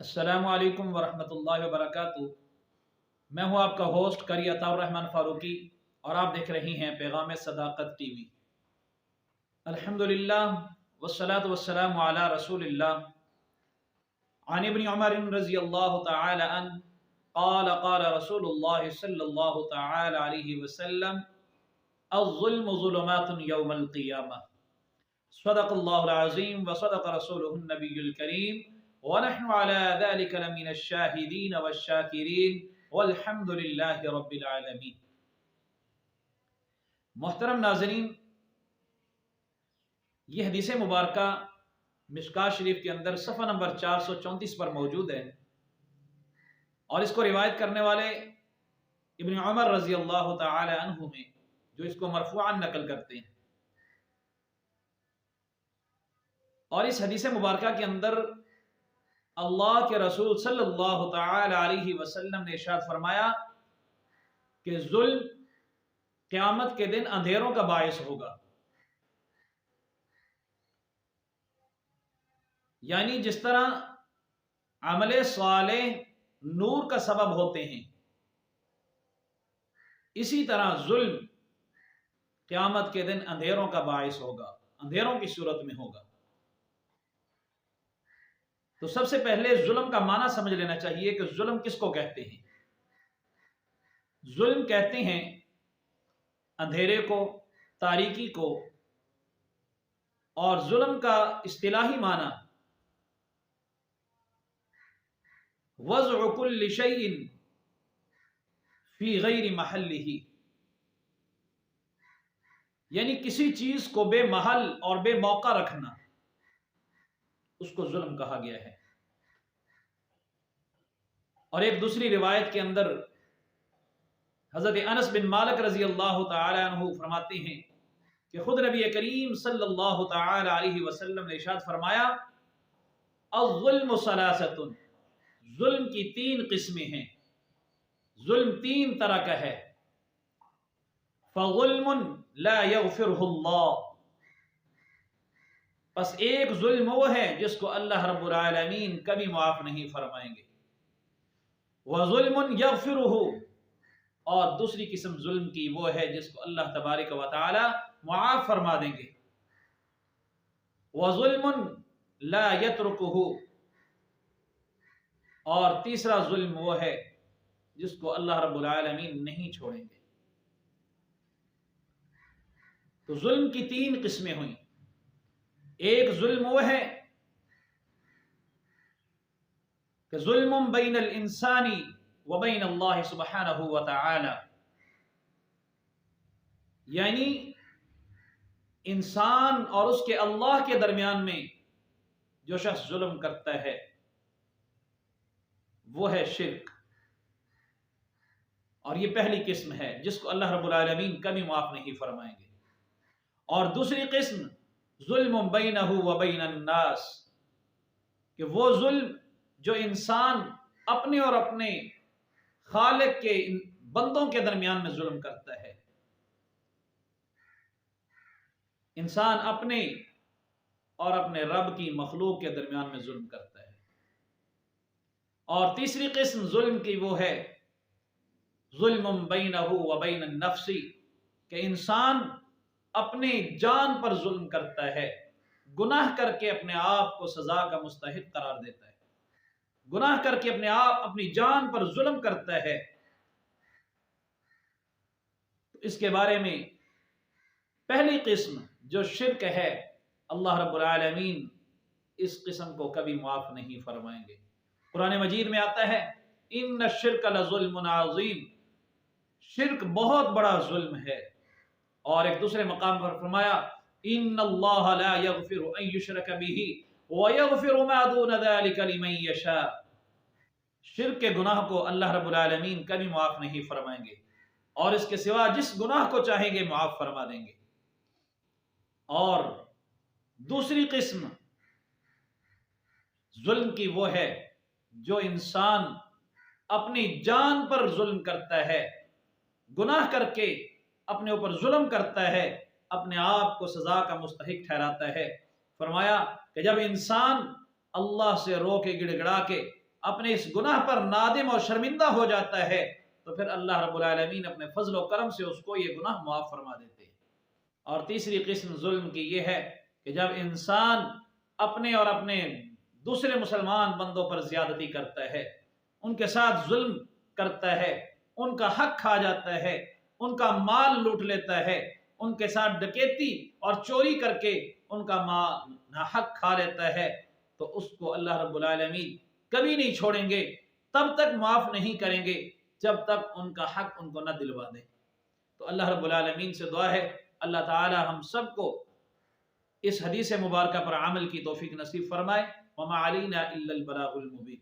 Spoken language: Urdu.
السلام علیکم ورحمۃ اللہ وبرکاتہ۔ میں ہوں آپ کا ہوسٹ قاری عطاء الرحمن فاروقی اور آپ دیکھ رہی ہیں پیغام صداقت ٹی وی۔ الحمدللہ والصلاة والسلام علی رسول اللہ۔ عن ابن عمر رضی اللہ تعالی عنہ قال قال رسول اللہ صلی اللہ تعالی علیہ وسلم الظلم ظلمات یوم القیامہ۔ صدق اللہ العظیم وصدق رسولہ النبی الکریم ونحن على ذلك لمن الشاہدین والشاکرین والحمد للہ رب العالمین۔ محترم ناظرین، یہ حدیث مبارکہ مشکوٰۃ شریف کے اندر صفحہ نمبر 434 پر موجود ہے، اور اس کو روایت کرنے والے ابن عمر رضی اللہ تعالی عنہ میں، جو اس کو مرفوعاً نقل کرتے ہیں۔ اور اس حدیث مبارکہ کے اندر اللہ کے رسول صلی اللہ تعالی علیہ وسلم نے ارشاد فرمایا کہ ظلم قیامت کے دن اندھیروں کا باعث ہوگا، یعنی جس طرح عمل صالح نور کا سبب ہوتے ہیں، اسی طرح ظلم قیامت کے دن اندھیروں کا باعث ہوگا، اندھیروں کی صورت میں ہوگا۔ تو سب سے پہلے ظلم کا معنی سمجھ لینا چاہیے کہ ظلم کس کو کہتے ہیں۔ ظلم کہتے ہیں اندھیرے کو، تاریکی کو، اور ظلم کا اصطلاحی معنی وضع کل شیء فی غیر محلہ، یعنی کسی چیز کو بے محل اور بے موقع رکھنا، اس کو ظلم کہا گیا ہے۔ اور ایک دوسری روایت کے اندر حضرت انس بن مالک رضی اللہ تعالی عنہ فرماتے ہیں کہ خود نبی کریم صلی اللہ تعالی علیہ وسلم نے ارشاد فرمایا الظلم ثلاثۃ، ظلم کی 3 قسمیں ہیں، ظلم 3 طرح کا ہے۔ فظلم لا یغفرہ اللہ، پس ایک ظلم وہ ہے جس کو اللہ رب العالمین کبھی معاف نہیں فرمائیں گے۔ وظلم یغفرہ، اور دوسری قسم ظلم کی وہ ہے جس کو اللہ تبارک و تعالی معاف فرما دیں گے۔ وظلم لا یترکہ، اور تیسرا ظلم وہ ہے جس کو اللہ رب العالمین نہیں چھوڑیں گے۔ تو ظلم کی 3 قسمیں ہوئیں۔ ایک ظلم وہ ہے کہ ظلم بین الانسان و بین اللہ سبحانہ و تعالی، یعنی انسان اور اس کے اللہ کے درمیان میں جو شخص ظلم کرتا ہے وہ ہے شرک، اور یہ پہلی قسم ہے جس کو اللہ رب العالمین کبھی معاف نہیں فرمائیں گے۔ اور دوسری قسم ظلم بینہ و بین الناس، کہ وہ ظلم جو انسان اپنے اور اپنے خالق کے بندوں کے درمیان میں ظلم کرتا ہے، انسان اپنے اور اپنے رب کی مخلوق کے درمیان میں ظلم کرتا ہے۔ اور تیسری قسم ظلم کی وہ ہے ظلم بینہ و بین النفس، کہ انسان اپنے جان پر ظلم کرتا ہے، گناہ کر کے اپنے آپ کو سزا کا مستحق قرار دیتا ہے، گناہ کر کے اپنی جان پر ظلم کرتا ہے۔ اس کے بارے میں پہلی قسم جو شرک ہے، اللہ رب العالمین اس قسم کو کبھی معاف نہیں فرمائیں گے۔ قرآن مجید میں آتا ہے ان الشرک لظلم عظیم، شرک بہت بڑا ظلم ہے۔ اور ایک دوسرے مقام پر فرمایا ان اللہ لا یغفر ان یشرک بہ ویغفر ما دون ذلک لمن یشاء، شرک کے گناہ کو اللہ رب العالمین کبھی معاف نہیں فرمائیں گے، اور اس کے سوا جس گناہ کو چاہیں گے معاف فرما دیں گے۔ اور دوسری قسم ظلم کی وہ ہے جو انسان اپنی جان پر ظلم کرتا ہے، گناہ کر کے اپنے اوپر ظلم کرتا ہے، اپنے آپ کو سزا کا مستحق ٹھہراتا ہے۔ فرمایا کہ جب انسان اللہ سے رو کے گڑ گڑا کے اپنے اس گناہ پر نادم اور شرمندہ ہو جاتا ہے تو پھر اللہ رب العالمین اپنے فضل و کرم سے اس کو یہ گناہ معاف فرما دیتے ہیں۔ اور تیسری قسم ظلم کی یہ ہے کہ جب انسان اپنے اور اپنے دوسرے مسلمان بندوں پر زیادتی کرتا ہے، ان کے ساتھ ظلم کرتا ہے، ان کا حق کھا جاتا ہے، ان کا مال لوٹ لیتا ہے، ان کے ساتھ ڈکیتی اور چوری کر کے ان کا مال حق کھا لیتا ہے، تو اس کو اللہ رب العالمین کبھی نہیں چھوڑیں گے، تب تک معاف نہیں کریں گے جب تک ان کا حق ان کو نہ دلوا دیں۔ تو اللہ رب العالمین سے دعا ہے اللہ تعالی ہم سب کو اس حدیث مبارکہ پر عمل کی توفیق نصیب فرمائے۔ وما علینا الا البلاغ المبین۔